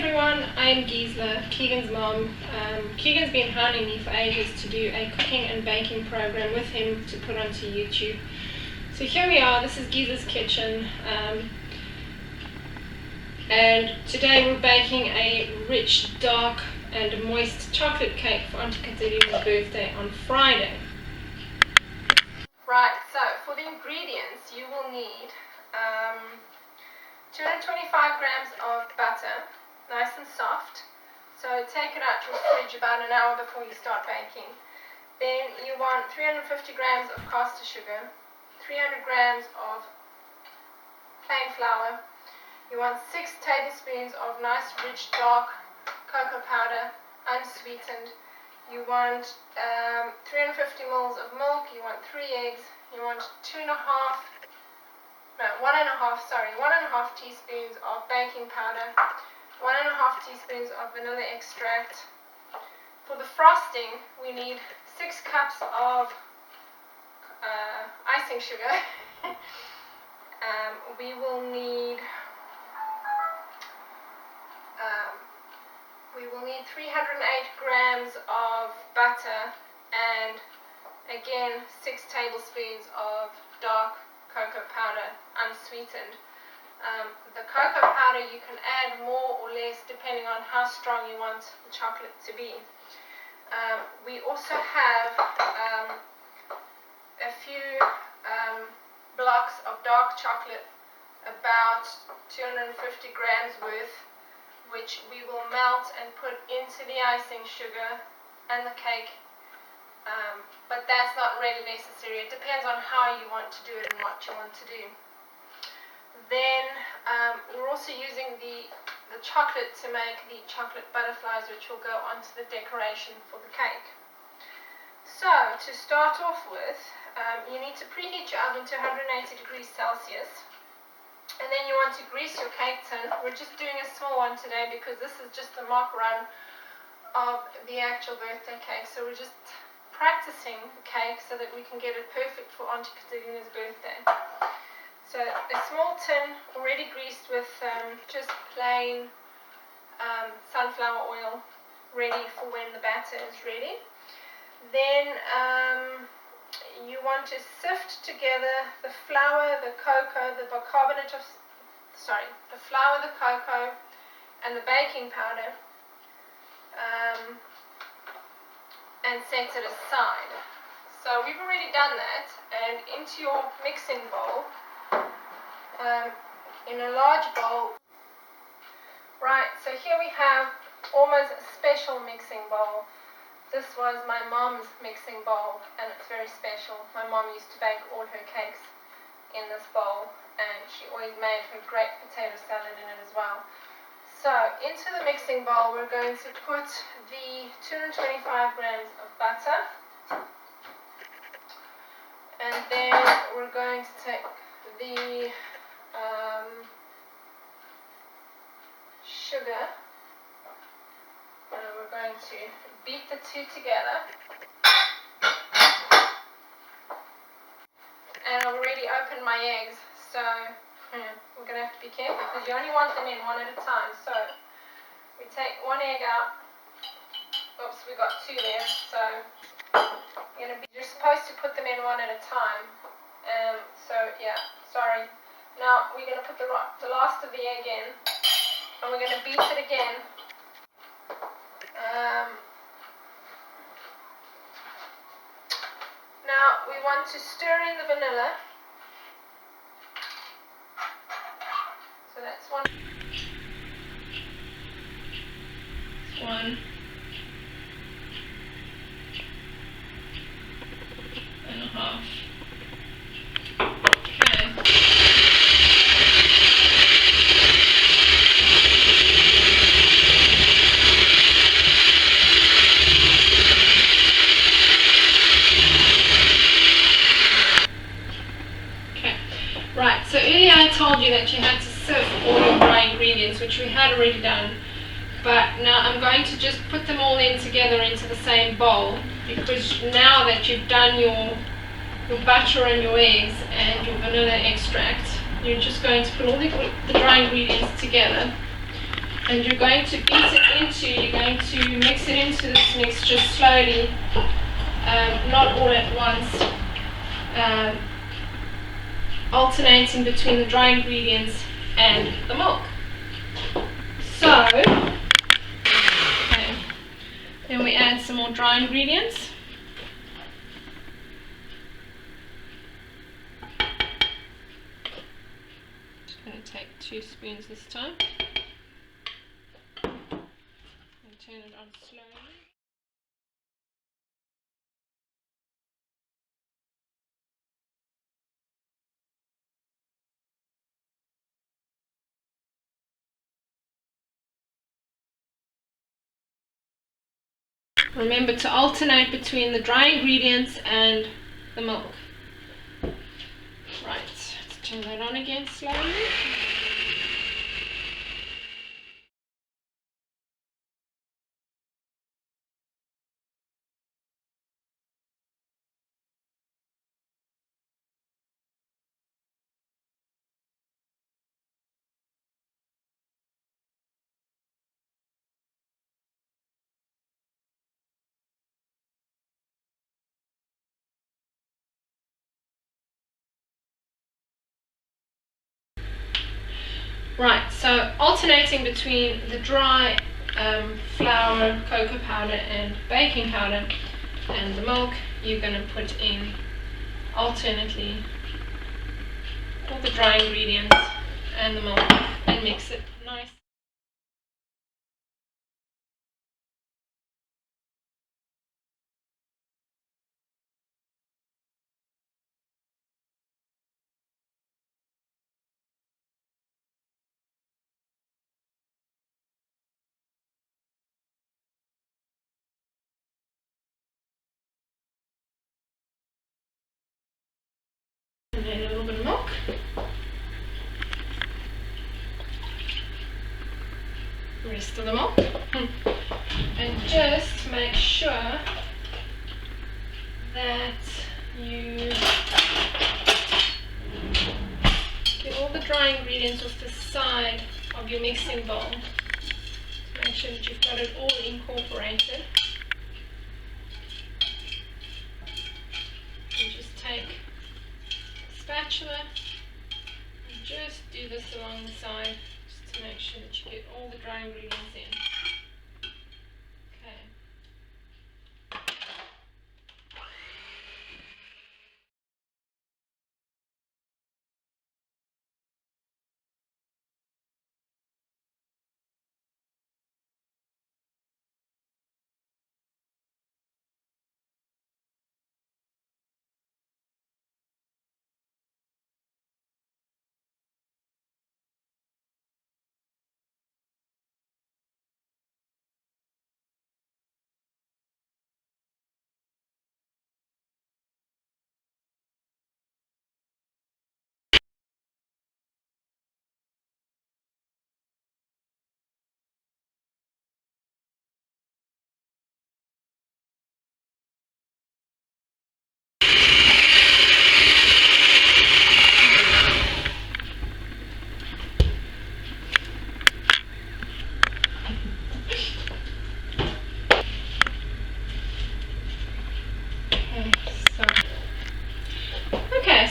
everyone, I'm Giesela, Keegan's mom. Keegan's been hounding me for ages to do a cooking and baking program with him to put onto YouTube. So here we are, this is Giesela's kitchen, and today we're baking a rich, dark and moist chocolate cake for Auntie Giesela's birthday on Friday. Right, so for the ingredients you will need 225 grams of butter, nice and soft. So take it out to the fridge about an hour before you start baking. Then you want 350 grams of caster sugar, 300 grams of plain flour. You want 6 tablespoons of nice rich dark cocoa powder, unsweetened. You want 350 ml of milk. You want 3 eggs. You want 1.5 teaspoons of baking powder, 1.5 teaspoons of vanilla extract. For the frosting, we need 6 cups of icing sugar. We will need 308 grams of butter and again 6 tablespoons of dark cocoa powder, unsweetened. The cocoa powder you can add more or less depending on how strong you want the chocolate to be. We also have a few blocks of dark chocolate, about 250 grams worth, which we will melt and put into the icing sugar and the cake. But that's not really necessary. It depends on how you want to do it and what you want to do. Then we're also using the chocolate to make the chocolate butterflies, which will go onto the decoration for the cake. So to start off with, you need to preheat your oven to 180 degrees Celsius. And then you want to grease your cake tin. We're just doing a small one today because this is just the mock run of the actual birthday cake. So we're just practicing the cake so that we can get it perfect for Auntie Giesela's birthday. So a small tin already greased with just plain sunflower oil, ready for when the batter is ready. Then you want to sift together the flour, the cocoa, the flour, the cocoa, and the baking powder, and set it aside. So we've already done that, and into your mixing bowl, in a large bowl. Right, so here we have almost a special mixing bowl. This was my mom's mixing bowl, and it's very special. My mom used to bake all her cakes in this bowl, and she always made her great potato salad in it as well. So into the mixing bowl we're going to put the 225 grams of butter, and then we're going to take the sugar, and we're going to beat the two together. And I've already opened my eggs, so we're going to have to be careful because you only want them in one at a time. So we take one egg out. Oops, we got 2 there. So you're supposed to put them in one at a time. So yeah, sorry. Now we're going to put the last of the egg in, and we're going to beat it again. Now we want to stir in the vanilla. So that's 1. And a half. Right, so earlier I told you that you had to sift all your dry ingredients, which we had already done, but now I'm going to just put them all in together into the same bowl, because now that you've done your butter and your eggs and your vanilla extract, you're just going to put all the dry ingredients together And you're going to mix it into this mixture slowly, not all at once, alternating between the dry ingredients and the milk. So, then we add some more dry ingredients. Just going to take 2 spoons this time. Turn it on slowly. Remember to alternate between the dry ingredients and the milk. Right, let's turn that on again slowly. Right, so alternating between the dry flour, cocoa powder and baking powder and the milk, you're going to put in alternately all the dry ingredients and the milk and mix it nice. And then a little bit of milk. Rest of the milk. And just make sure that you get all the dry ingredients off the side of your mixing bowl. Make sure that you've got it all incorporated. You just take a spatula and just do this along the side, just to make sure that you get all the dry ingredients in.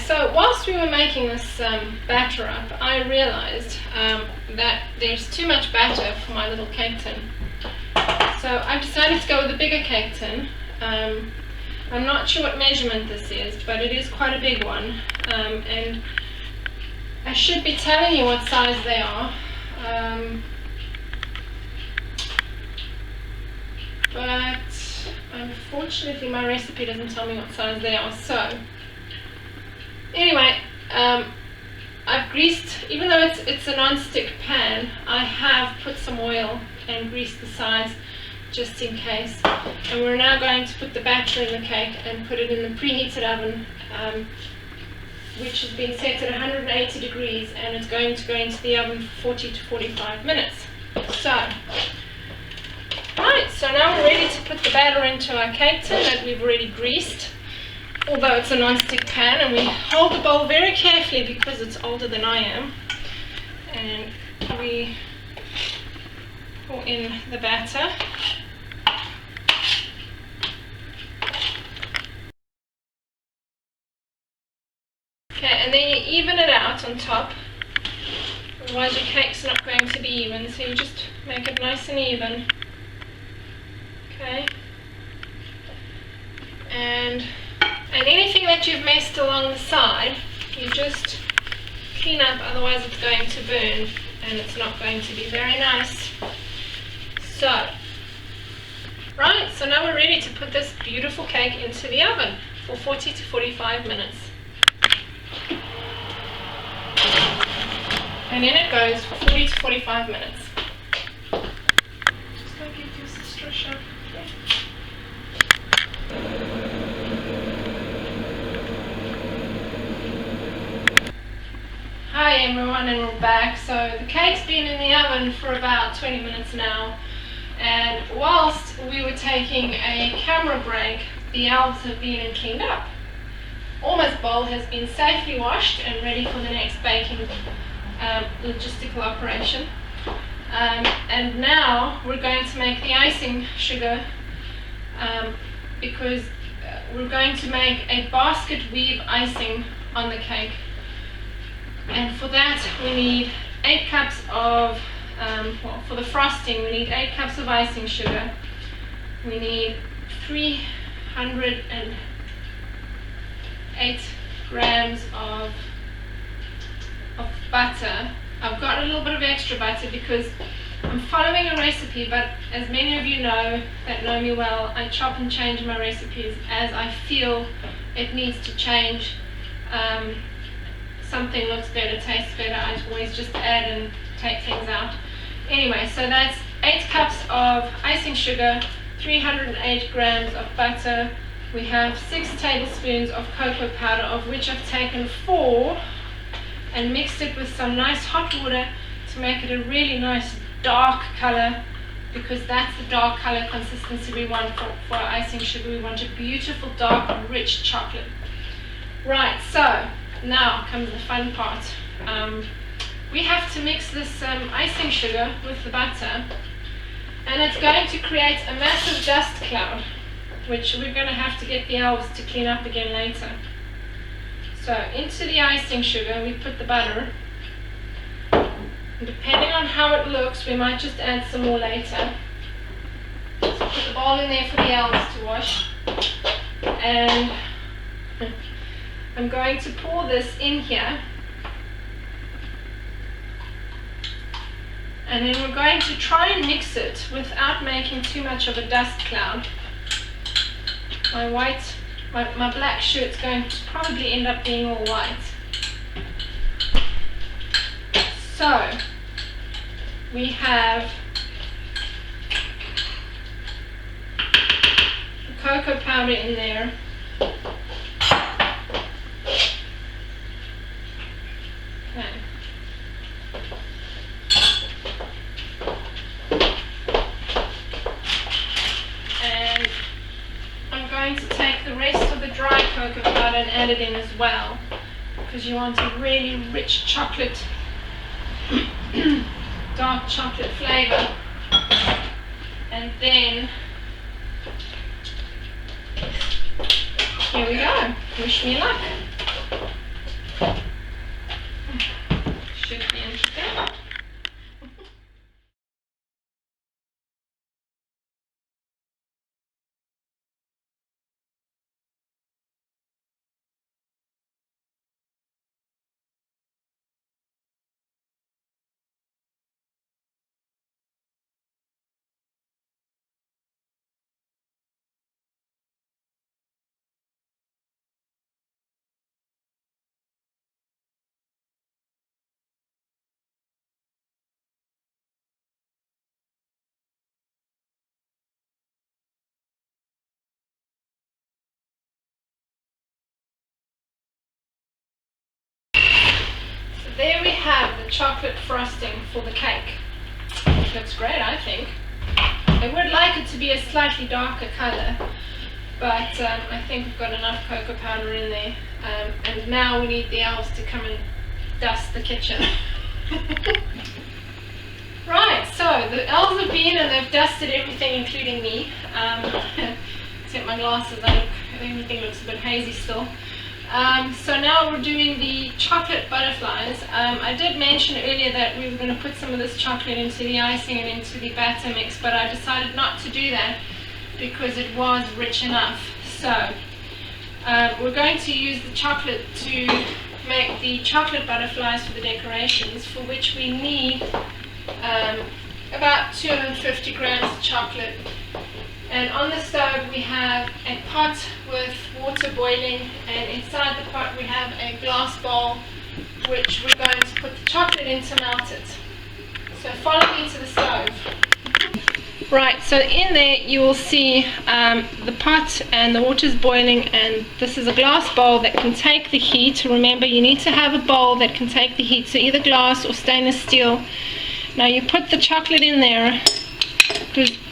So whilst we were making this batter up, I realized that there's too much batter for my little cake tin. So I've decided to go with a bigger cake tin. I'm not sure what measurement this is, but it is quite a big one. And I should be telling you what size they are. But unfortunately my recipe doesn't tell me what size they are. So anyway, I've greased, even though it's a non-stick pan, I have put some oil and greased the sides just in case. And we're now going to put the batter in the cake and put it in the preheated oven, which has been set at 180 degrees, and it's going to go into the oven for 40 to 45 minutes. So, right, so now we're ready to put the batter into our cake tin that we've already greased, although it's a non-stick pan, and we hold the bowl very carefully because it's older than I am, and we in the batter. Okay, and then you even it out on top, otherwise your cake's not going to be even, so you just make it nice and even. Okay, and anything that you've messed along the side, you just clean up, otherwise it's going to burn and it's not going to be very nice. So, right, so now we're ready to put this beautiful cake into the oven for 40 to 45 minutes. And in it goes for 40 to 45 minutes. Just go give your sister a shot. Hi everyone, and we're back. So the cake's been in the oven for about 20 minutes now, and whilst we were taking a camera break, the elves have been and cleaned up. Almost bowl has been safely washed and ready for the next baking logistical operation. And now we're going to make the icing sugar because we're going to make a basket weave icing on the cake. And for that we need 8 cups of, for the frosting we need 8 cups of icing sugar. We need 308 grams of butter. I've got a little bit of extra butter because I'm following a recipe, but as many of you know that know me well, I chop and change my recipes as I feel it needs to change. Something looks better, tastes better, I always just add and take things out. Anyway, so that's 8 cups of icing sugar, 308 grams of butter. We have 6 tablespoons of cocoa powder, of which I've taken 4 and mixed it with some nice hot water to make it a really nice dark color, because that's the dark color consistency we want for our icing sugar. We want a beautiful dark rich chocolate. Right, so now comes the fun part. We have to mix this icing sugar with the butter, and it's going to create a massive dust cloud, which we're going to have to get the elves to clean up again later. So into the icing sugar we put the butter, and depending on how it looks we might just add some more later. So put the bowl in there for the elves to wash, and I'm going to pour this in here, and then we're going to try and mix it without making too much of a dust cloud. My black shirt's going to probably end up being all white. So we have the cocoa powder in there. Okay. And I'm going to take the rest of the dry cocoa powder and add it in as well, because you want a really rich chocolate, dark chocolate flavor. And then, here we go. Wish me luck. Should be interesting. There we have the chocolate frosting for the cake. It looks great, I think. I would like it to be a slightly darker color, but I think we've got enough cocoa powder in there. And now we need the elves to come and dust the kitchen. Right, so the elves have been and they've dusted everything, including me. Except my glasses, everything looks a bit hazy still. So now we're doing the chocolate butterflies. I did mention earlier that we were going to put some of this chocolate into the icing and into the batter mix, but I decided not to do that because it was rich enough. So we're going to use the chocolate to make the chocolate butterflies for the decorations, for which we need about 250 grams of chocolate. And on the stove we have a pot with water boiling, and inside the pot we have a glass bowl which we're going to put the chocolate in to melt it. So follow me to the stove. Right, so in there you will see the pot and the water's boiling, and this is a glass bowl that can take the heat. Remember, you need to have a bowl that can take the heat, so either glass or stainless steel. Now you put the chocolate in there.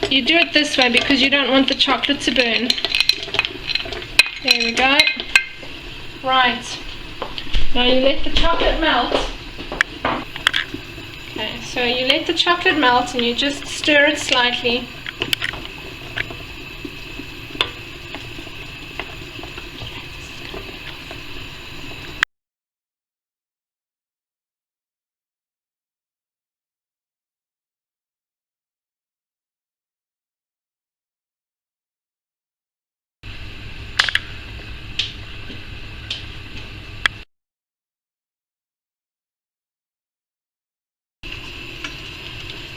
You do it this way because you don't want the chocolate to burn. There we go. Right. Now you let the chocolate melt. Okay, so you let the chocolate melt and you just stir it slightly.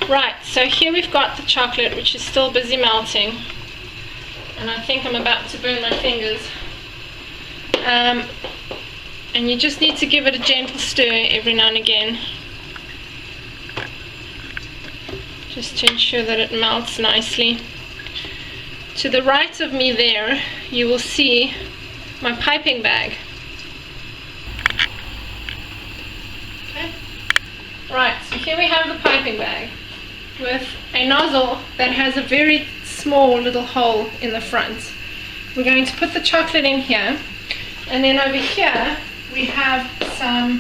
Right, so here we've got the chocolate, which is still busy melting, and I think I'm about to burn my fingers. And you just need to give it a gentle stir every now and again, just to ensure that it melts nicely. To the right of me there, you will see my piping bag. Okay. Right, so here we have the piping bag with a nozzle that has a very small little hole in the front. We're going to put the chocolate in here, and then over here we have some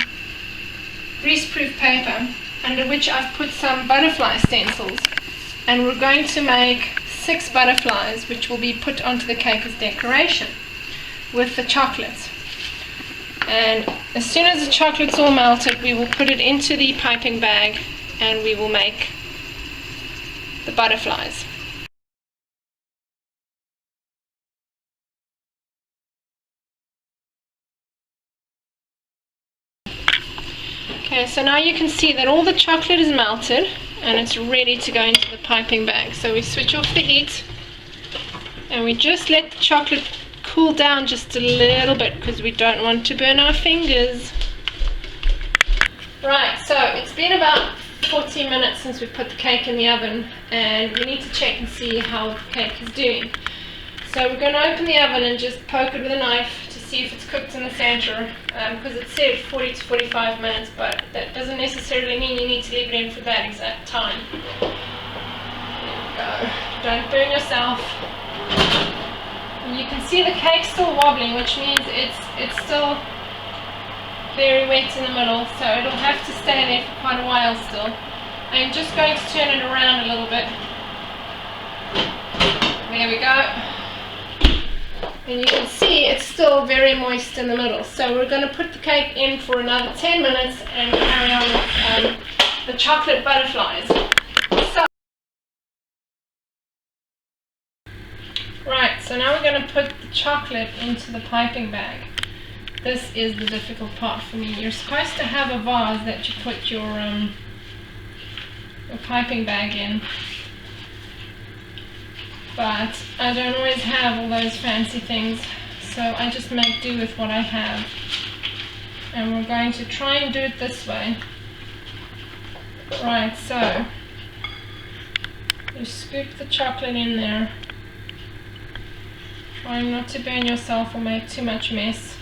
greaseproof paper under which I've put some butterfly stencils, and we're going to make 6 butterflies which will be put onto the cake as decoration with the chocolate. And as soon as the chocolate's all melted, we will put it into the piping bag and we will make the butterflies. Okay, so now you can see that all the chocolate is melted and it's ready to go into the piping bag. So we switch off the heat and we just let the chocolate cool down just a little bit because we don't want to burn our fingers. Right, so it's been about 40 minutes since we put the cake in the oven, and we need to check and see how the cake is doing. So we're going to open the oven and just poke it with a knife to see if it's cooked in the center, because it said 40 to 45 minutes, but that doesn't necessarily mean you need to leave it in for that exact time. There we go. Don't burn yourself. And you can see the cake still wobbling, which means it's still very wet in the middle, so it'll have to stay there for quite a while still. I'm just going to turn it around a little bit. There we go. And you can see it's still very moist in the middle. So we're going to put the cake in for another 10 minutes and carry on with the chocolate butterflies. Right, so now we're going to put the chocolate into the piping bag. This is the difficult part for me. You're supposed to have a vase that you put your piping bag in, but I don't always have all those fancy things, so I just make do with what I have. And we're going to try and do it this way. Right, so you scoop the chocolate in there, trying not to burn yourself or make too much mess.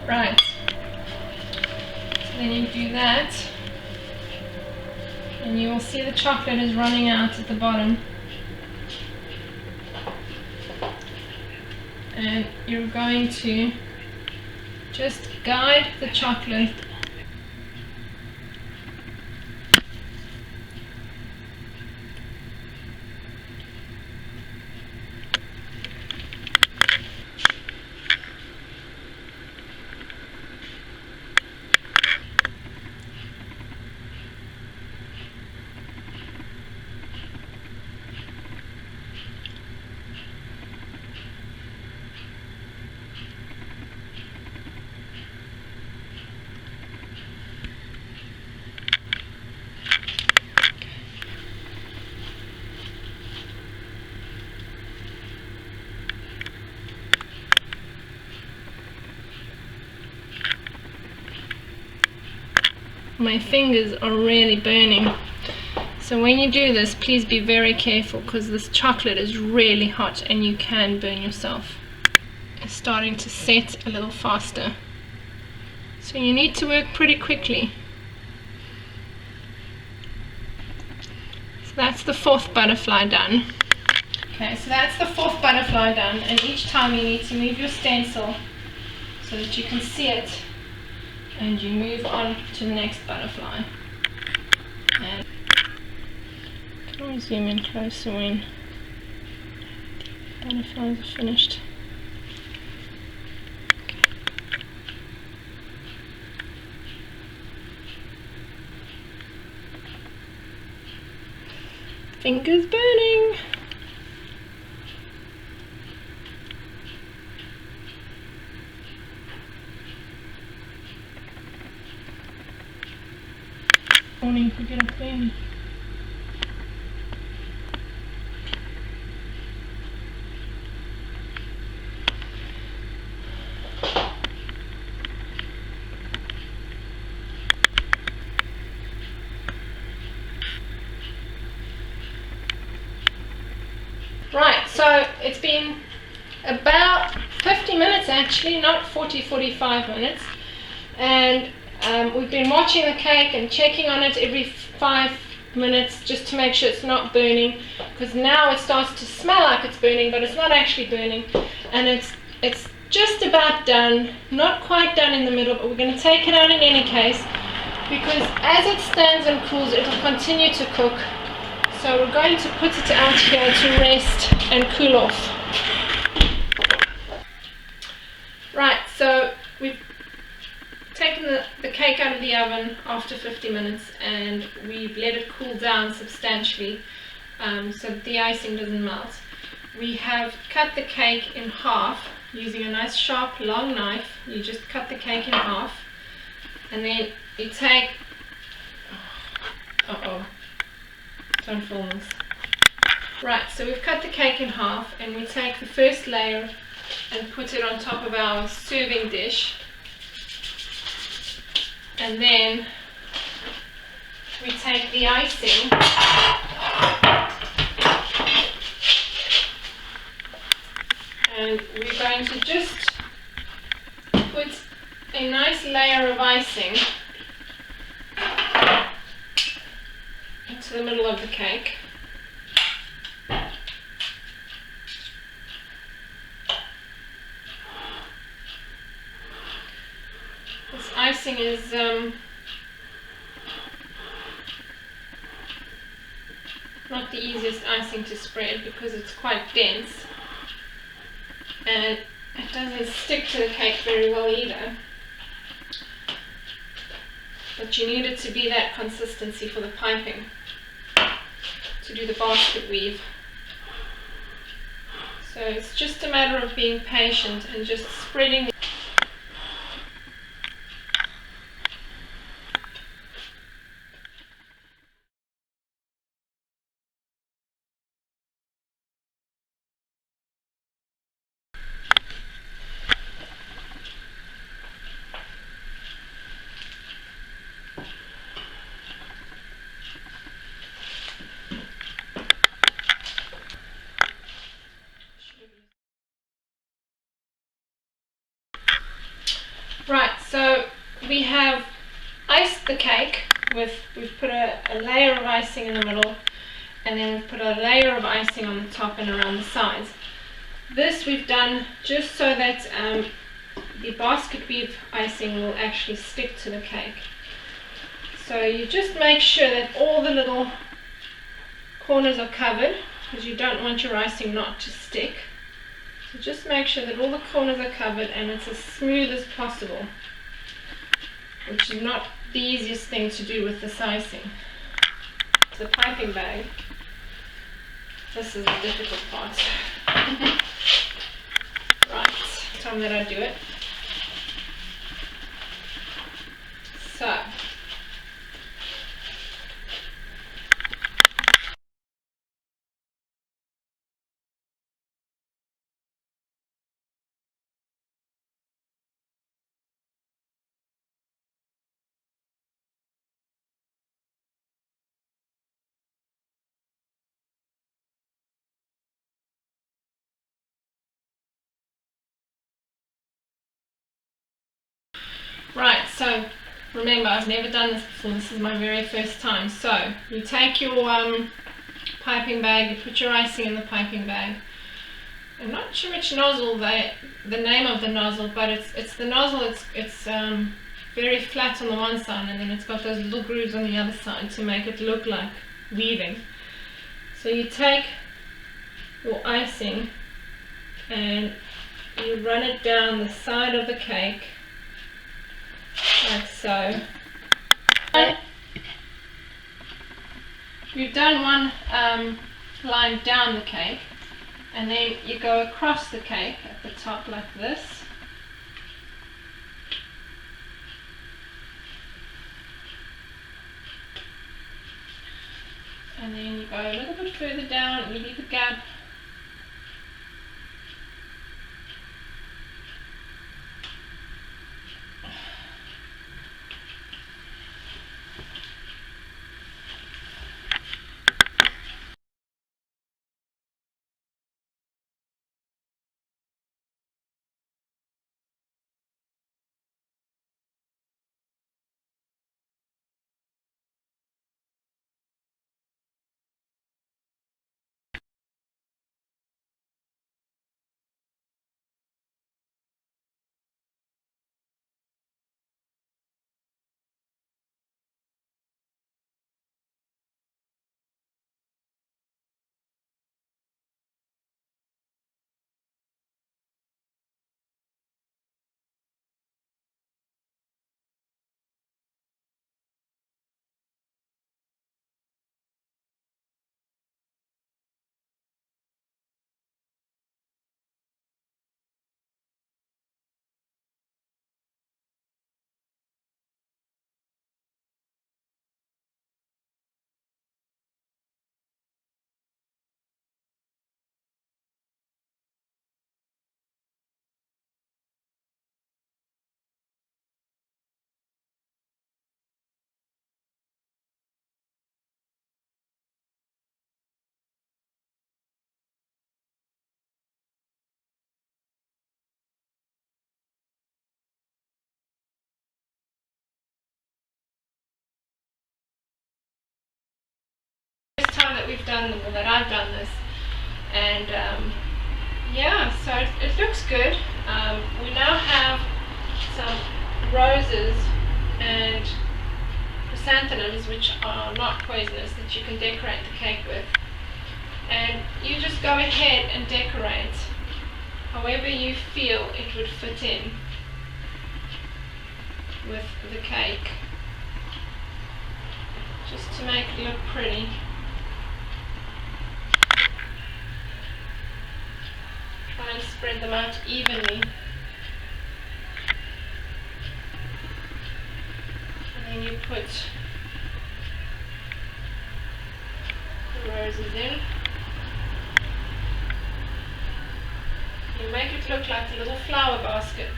Right, so then you do that, and you will see the chocolate is running out at the bottom, and you're going to just guide the chocolate my fingers are really burning. So when you do this, please be very careful because this chocolate is really hot and you can burn yourself. It's starting to set a little faster. So you need to work pretty quickly. So that's the 4th butterfly done. Okay, so that's the 4th butterfly done, and each time you need to move your stencil so that you can see it, and you move on to the next butterfly. And can I zoom in closer when butterflies are finished? Okay. Fingers burning. Morning, get up there. Right, so it's been about 50 minutes actually, not 45 minutes, and we've been watching the cake and checking on it every 5 minutes just to make sure it's not burning, because now it starts to smell like it's burning, but it's not actually burning, and it's just about done, not quite done in the middle, but we're going to take it out in any case, because as it stands and cools, it will continue to cook. So we're going to put it out here to rest and cool off. Right, so we've taken the cake out of the oven after 50 minutes and we've let it cool down substantially so that the icing doesn't melt. We have cut the cake in half using a nice sharp long knife. You just cut the cake in half, and then you take, don't film this. Right, so we've cut the cake in half and we take the first layer and put it on top of our serving dish, and then we take the icing and we're going to just put a nice layer of icing into the middle of the cake. This icing is not the easiest icing to spread because it's quite dense and it doesn't stick to the cake very well either. But you need it to be that consistency for the piping, to do the basket weave. So it's just a matter of being patient and just spreading. the cake we've put a layer of icing in the middle, and then we've put a layer of icing on the top and around the sides. This we've done just so that the basket weave icing will actually stick to the cake. So you just make sure that all the little corners are covered, because you don't want your icing not to stick. So just make sure that all the corners are covered and it's as smooth as possible, which is not the easiest thing to do with this icing. The piping bag. This is the difficult part. Right, time that I do it. So, right, so remember, I've never done this before, this is my very first time. So you take your piping bag, you put your icing in the piping bag. I'm not sure which nozzle, the name of the nozzle, but it's the nozzle, it's very flat on the one side, and then it's got those little grooves on the other side to make it look like weaving. So you take your icing and you run it down the side of the cake, like so. You've done one line down the cake, and then you go across the cake at the top like this. And then you go a little bit further down, you leave a gap. Time that we've done, or that I've done this, and yeah, so it looks good. We now have some roses and chrysanthemums, which are not poisonous, that you can decorate the cake with, and you just go ahead and decorate however you feel it would fit in with the cake, just to make it look pretty. Try and spread them out evenly. And then you put the roses in. You make it look like a little flower basket.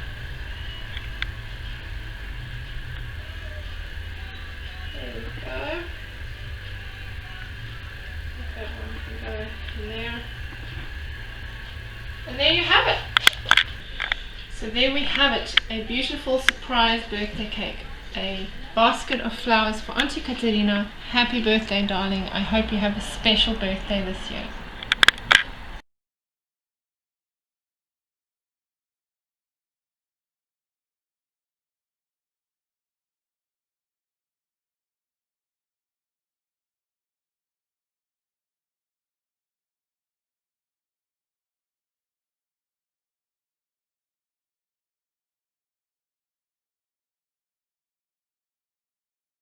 There we go. That one can go in there. And there you have it. So there we have it, a beautiful surprise birthday cake. a basket of flowers for Auntie Katerina. Happy birthday, darling. I hope you have a special birthday this year.